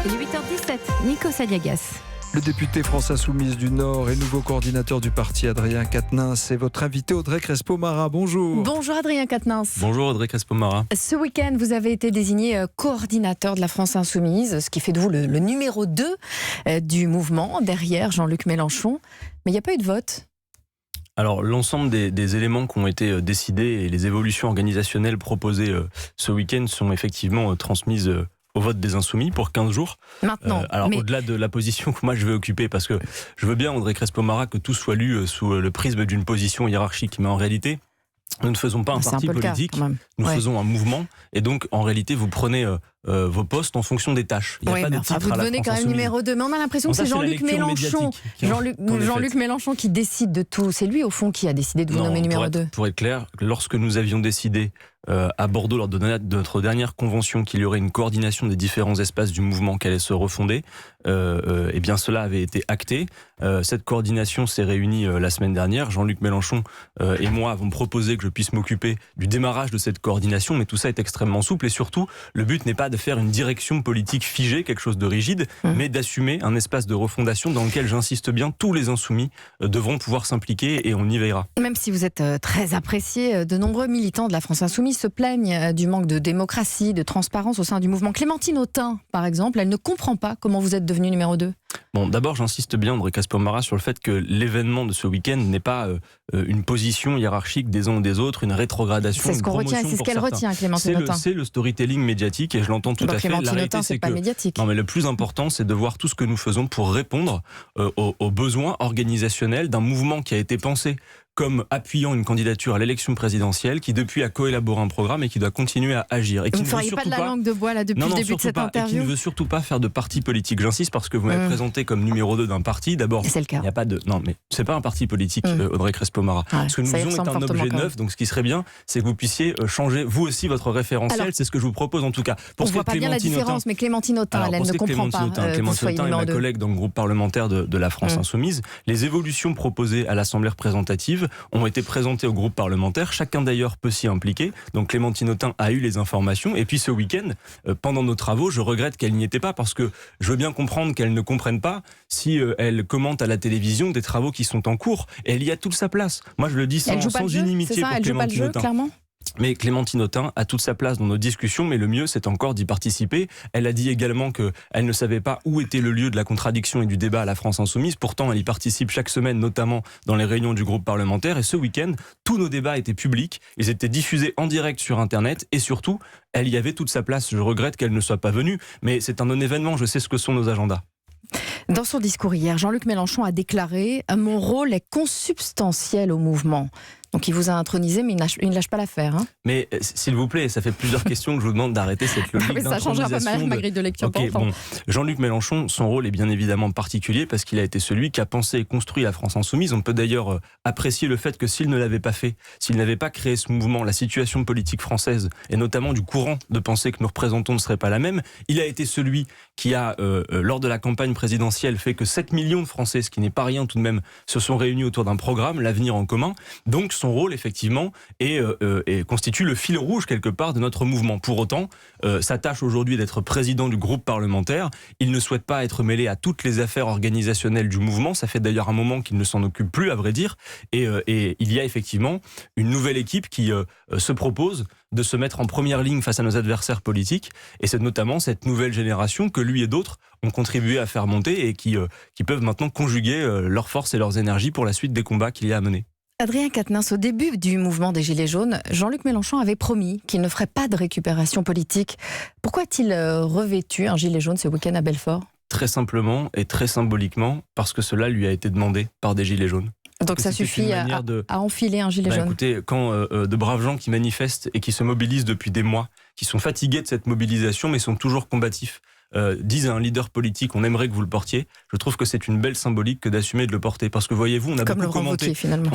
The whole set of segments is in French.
Il est 8h17, Nikos Aliagas. Le député France Insoumise du Nord et nouveau coordinateur du parti, Adrien Quatennens, est votre invité Audrey Crespo-Mara. Bonjour. Bonjour Adrien Quatennens. Bonjour Audrey Crespo-Mara. Ce week-end, vous avez été désigné coordinateur de la France Insoumise, ce qui fait de vous le numéro 2 du mouvement, derrière Jean-Luc Mélenchon. Mais il n'y a pas eu de vote. Alors l'ensemble des éléments qui ont été décidés et les évolutions organisationnelles proposées ce week-end sont effectivement transmises au vote des Insoumis pour 15 jours. Maintenant. Au-delà de la position que moi je vais occuper, parce que je veux bien, Audrey Crespo-Mara, que tout soit lu sous le prisme d'une position hiérarchique, mais en réalité, nous ne faisons pas un parti politique, nous faisons un mouvement, et donc en réalité vous prenez vos postes en fonction des tâches. Il n'y a pas de titre vous devenez quand même numéro 2, mais on a l'impression que c'est Jean-Luc Mélenchon. Jean-Luc Mélenchon qui décide de tout. C'est lui au fond qui a décidé de vous nommer numéro 2. Pour être clair, lorsque nous avions décidé à Bordeaux lors de notre dernière convention qu'il y aurait une coordination des différents espaces du mouvement qui allait se refonder, et bien cela avait été acté. Cette coordination s'est réunie la semaine dernière. Jean-Luc Mélenchon et moi avons proposé que je puisse m'occuper du démarrage de cette coordination, mais tout ça est extrêmement souple et surtout le but n'est pas de faire une direction politique figée, quelque chose de rigide, mais d'assumer un espace de refondation dans lequel, j'insiste bien, tous les insoumis devront pouvoir s'impliquer et on y veillera. Même si vous êtes très apprécié, de nombreux militants de la France Insoumise se plaignent du manque de démocratie, de transparence au sein du mouvement. Clémentine Autain, par exemple, elle ne comprend pas comment vous êtes devenu numéro 2. Bon, d'abord, j'insiste bien, Audrey Crespo-Mara, sur le fait que l'événement de ce week-end n'est pas une position hiérarchique des uns ou des autres, une rétrogradation, c'est ce qu'on retient, c'est ce qu'elle retient, Clémentine Autain. C'est le storytelling médiatique et je l'entends tout à fait. Clémentine Autain, c'est pas médiatique. Non, mais le plus important, c'est de voir tout ce que nous faisons pour répondre aux besoins organisationnels d'un mouvement qui a été pensé comme appuyant une candidature à l'élection présidentielle, qui depuis a coélaboré un programme et qui doit continuer à agir. Et qui vous ne feriez pas de la langue de bois là depuis le début de cette interview. Et qui ne veut surtout pas faire de parti politique. J'insiste parce que vous m'avez présenté comme numéro 2 d'un parti. D'abord, c'est le cas. Il n'y a pas de. Non, mais c'est pas un parti politique, Audrey Crespo-Mara. Ce que nous faisons est un objet neuf. Donc, ce qui serait bien, c'est que vous puissiez changer vous aussi votre référentiel. C'est ce que je vous propose en tout cas. On ne voit pas bien la différence, mais Clémentine Autain, elle ne comprend pas. Clémentine Autain est ma collègue dans le groupe parlementaire de la France Insoumise. Les évolutions proposées à l'Assemblée représentative ont été présentées au groupe parlementaire. Chacun d'ailleurs peut s'y impliquer. Donc Clémentine Autain a eu les informations. Et puis ce week-end, pendant nos travaux, je regrette qu'elle n'y était pas parce que je veux bien comprendre qu'elle ne comprenne pas si elle commente à la télévision des travaux qui sont en cours. Et elle y a toute sa place. Moi je le dis sans inimitié pour Clémentine Autain. Clairement. Mais Clémentine Autain a toute sa place dans nos discussions, mais le mieux c'est encore d'y participer. Elle a dit également qu'elle ne savait pas où était le lieu de la contradiction et du débat à la France Insoumise. Pourtant, elle y participe chaque semaine, notamment dans les réunions du groupe parlementaire. Et ce week-end, tous nos débats étaient publics, ils étaient diffusés en direct sur Internet et surtout, elle y avait toute sa place. Je regrette qu'elle ne soit pas venue, mais c'est un non-événement, je sais ce que sont nos agendas. Dans son discours hier, Jean-Luc Mélenchon a déclaré « Mon rôle est consubstantiel au mouvement ». Donc il vous a intronisé, mais il ne lâche pas l'affaire. Mais s'il vous plaît, ça fait plusieurs questions que je vous demande d'arrêter cette logique d'intronisation. Ça changera pas ma grille de lecture. Jean-Luc Mélenchon, son rôle est bien évidemment particulier parce qu'il a été celui qui a pensé et construit la France Insoumise. On peut d'ailleurs apprécier le fait que s'il ne l'avait pas fait, s'il n'avait pas créé ce mouvement, la situation politique française et notamment du courant de pensée que nous représentons ne serait pas la même. Il a été celui qui a, lors de la campagne présidentielle, fait que 7 millions de Français, ce qui n'est pas rien tout de même, se sont réunis autour d'un programme, l'avenir en commun. Donc son rôle, effectivement, constitue le fil rouge, quelque part, de notre mouvement. Pour autant, sa tâche aujourd'hui est d'être président du groupe parlementaire. Il ne souhaite pas être mêlé à toutes les affaires organisationnelles du mouvement. Ça fait d'ailleurs un moment qu'il ne s'en occupe plus, à vrai dire. Et il y a effectivement une nouvelle équipe qui se propose de se mettre en première ligne face à nos adversaires politiques. Et c'est notamment cette nouvelle génération que lui et d'autres ont contribué à faire monter et qui peuvent maintenant conjuguer leurs forces et leurs énergies pour la suite des combats qu'il y a à mener. Adrien Quatennens, au début du mouvement des Gilets jaunes, Jean-Luc Mélenchon avait promis qu'il ne ferait pas de récupération politique. Pourquoi a-t-il revêtu un gilet jaune ce week-end à Belfort ? Très simplement et très symboliquement, parce que cela lui a été demandé par des Gilets jaunes. Donc ça suffit à enfiler un gilet jaune. Écoutez, quand de braves gens qui manifestent et qui se mobilisent depuis des mois, qui sont fatigués de cette mobilisation mais sont toujours combatifs, disent à un leader politique on aimerait que vous le portiez, je trouve que c'est une belle symbolique que d'assumer de le porter. Parce que voyez-vous, on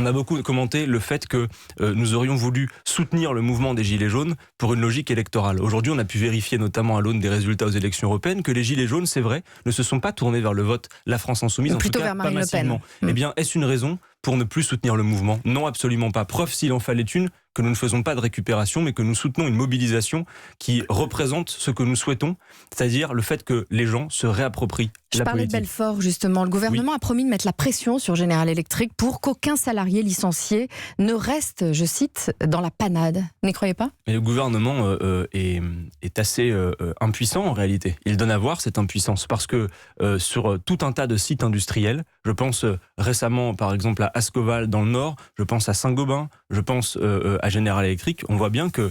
a beaucoup commenté le fait que nous aurions voulu soutenir le mouvement des Gilets jaunes pour une logique électorale. Aujourd'hui, on a pu vérifier, notamment à l'aune des résultats aux élections européennes, que les Gilets jaunes, c'est vrai, ne se sont pas tournés vers le vote La France Insoumise, plutôt en tout cas vers Marine pas massivement. Le Pen. Eh bien, est-ce une raison pour ne plus soutenir le mouvement. Non, absolument pas. Preuve, s'il en fallait une, que nous ne faisons pas de récupération, mais que nous soutenons une mobilisation qui représente ce que nous souhaitons, c'est-à-dire le fait que les gens se réapproprient Je la parlais politique. de Belfort, justement. Le gouvernement a promis de mettre la pression sur General Electric pour qu'aucun salarié licencié ne reste, je cite, dans la panade. Vous n'y croyez pas ? Mais le gouvernement est assez impuissant en réalité. Il donne à voir cette impuissance parce que sur tout un tas de sites industriels, je pense récemment par exemple à Ascoval dans le Nord, je pense à Saint-Gobain, je pense à General Electric, on voit bien que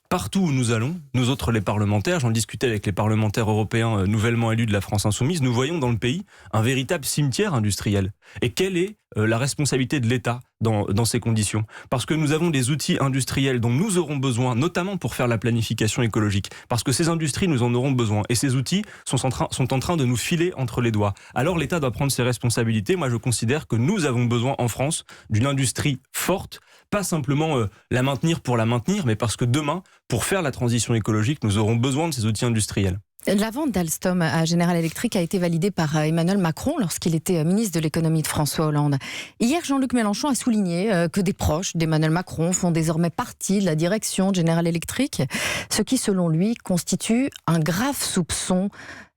partout où nous allons, nous autres les parlementaires, j'en discutais avec les parlementaires européens nouvellement élus de la France Insoumise, nous voyons dans le pays un véritable cimetière industriel. Et quelle est la responsabilité de l'État dans ces conditions ? Parce que nous avons des outils industriels dont nous aurons besoin, notamment pour faire la planification écologique. Parce que ces industries, nous en aurons besoin. Et ces outils sont en train de nous filer entre les doigts. Alors l'État doit prendre ses responsabilités. Moi, je considère que nous avons besoin en France d'une industrie forte, pas simplement la maintenir pour la maintenir, mais parce que demain, pour faire la transition écologique, nous aurons besoin de ces outils industriels. La vente d'Alstom à General Electric a été validée par Emmanuel Macron lorsqu'il était ministre de l'économie de François Hollande. Hier, Jean-Luc Mélenchon a souligné que des proches d'Emmanuel Macron font désormais partie de la direction de General Electric, ce qui, selon lui, constitue un grave soupçon.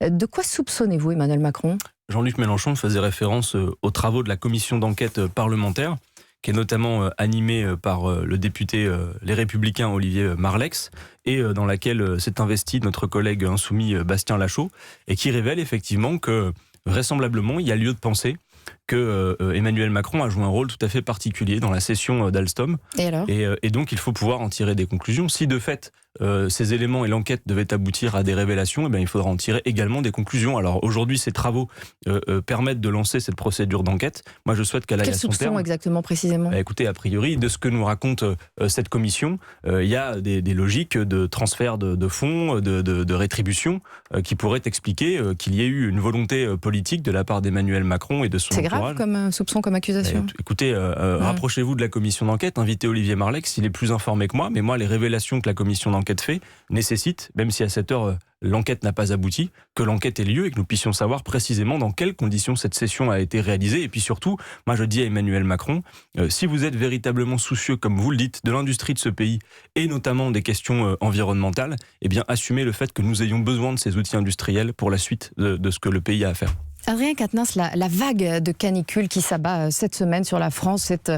De quoi soupçonnez-vous Emmanuel Macron ? Jean-Luc Mélenchon faisait référence aux travaux de la commission d'enquête parlementaire, qui est notamment animée par le député Les Républicains Olivier Marleix, et dans laquelle s'est investi notre collègue insoumis Bastien Lachaud, et qui révèle effectivement que, vraisemblablement, il y a lieu de penser que Emmanuel Macron a joué un rôle tout à fait particulier dans la cession d'Alstom. Et alors ? Et donc, il faut pouvoir en tirer des conclusions. Si, de fait, ces éléments et l'enquête devaient aboutir à des révélations, eh bien, il faudra en tirer également des conclusions. Alors, aujourd'hui, ces travaux permettent de lancer cette procédure d'enquête. Moi, je souhaite qu'elle aille à son terme. Quels soupçons exactement, précisément ? Écoutez, a priori, de ce que nous raconte cette commission, il y a des logiques de transfert de fonds, de rétribution, qui pourraient expliquer qu'il y ait eu une volonté politique de la part d'Emmanuel Macron et de son entourage. C'est grave comme soupçon, comme accusation ? Écoutez, rapprochez-vous de la commission d'enquête, invitez Olivier Marleix, il est plus informé que moi, mais moi, les révélations que la commission d'enquête fait nécessitent, même si à cette heure l'enquête n'a pas abouti, que l'enquête ait lieu et que nous puissions savoir précisément dans quelles conditions cette cession a été réalisée. Et puis surtout, moi je dis à Emmanuel Macron, si vous êtes véritablement soucieux, comme vous le dites, de l'industrie de ce pays et notamment des questions environnementales, eh bien assumez le fait que nous ayons besoin de ces outils industriels pour la suite de ce que le pays a à faire. Adrien Quatennens, la vague de canicule qui s'abat cette semaine sur la France, c'est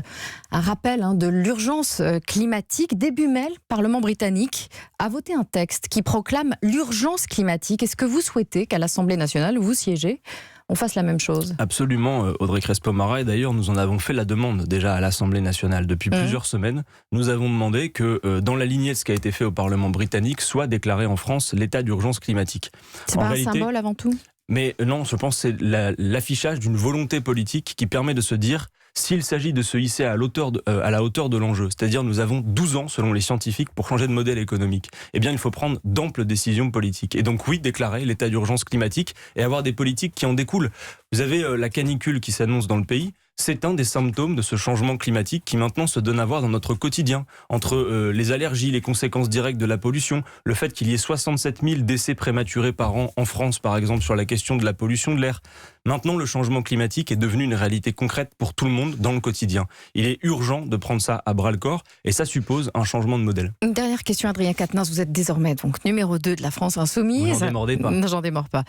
un rappel de l'urgence climatique. Début mai, le Parlement britannique a voté un texte qui proclame l'urgence climatique. Est-ce que vous souhaitez qu'à l'Assemblée nationale, où vous siégez, on fasse la même chose ? Absolument, Audrey Crespo-Mara, et d'ailleurs nous en avons fait la demande déjà à l'Assemblée nationale. Depuis plusieurs semaines, nous avons demandé que dans la lignée de ce qui a été fait au Parlement britannique, soit déclaré en France l'état d'urgence climatique. C'est pas un symbole avant tout ? Mais non, je pense que c'est l'affichage d'une volonté politique qui permet de se dire, s'il s'agit de se hisser à la hauteur de l'enjeu, c'est-à-dire nous avons 12 ans selon les scientifiques pour changer de modèle économique, eh bien il faut prendre d'amples décisions politiques. Et donc oui, déclarer l'état d'urgence climatique et avoir des politiques qui en découlent. Vous avez la canicule qui s'annonce dans le pays. C'est un des symptômes de ce changement climatique qui maintenant se donne à voir dans notre quotidien, entre les allergies, les conséquences directes de la pollution, le fait qu'il y ait 67 000 décès prématurés par an en France, par exemple, sur la question de la pollution de l'air. Maintenant, le changement climatique est devenu une réalité concrète pour tout le monde dans le quotidien. Il est urgent de prendre ça à bras-le-corps et ça suppose un changement de modèle. Une dernière question, Adrien Quatennens, vous êtes désormais donc numéro 2 de la France Insoumise. Vous n'en démordez pas. Non, j'en démords pas.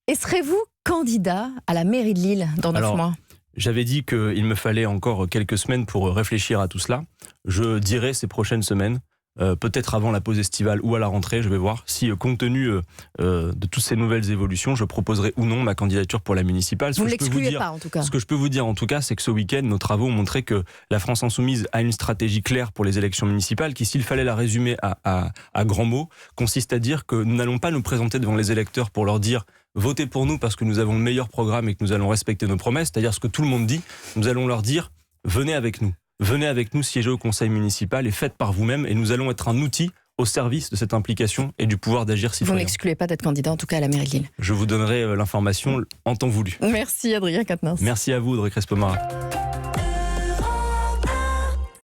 Et serez-vous candidat à la mairie de Lille dans 9 mois ? J'avais dit qu'il me fallait encore quelques semaines pour réfléchir à tout cela. Je dirai ces prochaines semaines, peut-être avant la pause estivale ou à la rentrée, je vais voir si, compte tenu de toutes ces nouvelles évolutions, je proposerai ou non ma candidature pour la municipale. Vous ne l'excluez pas en tout cas. Ce que je peux vous dire en tout cas, c'est que ce week-end, nos travaux ont montré que la France Insoumise a une stratégie claire pour les élections municipales qui, s'il fallait la résumer à grands mots, consiste à dire que nous n'allons pas nous présenter devant les électeurs pour leur dire votez pour nous parce que nous avons le meilleur programme et que nous allons respecter nos promesses, c'est-à-dire ce que tout le monde dit, nous allons leur dire venez avec nous siéger au conseil municipal et faites par vous-même et nous allons être un outil au service de cette implication et du pouvoir d'agir citoyen. Vous n'excluez pas d'être candidat en tout cas à la mairie de Lille. Je vous donnerai l'information en temps voulu. Merci Adrien Quatennens. Merci à vous Audrey Crespo-Mara.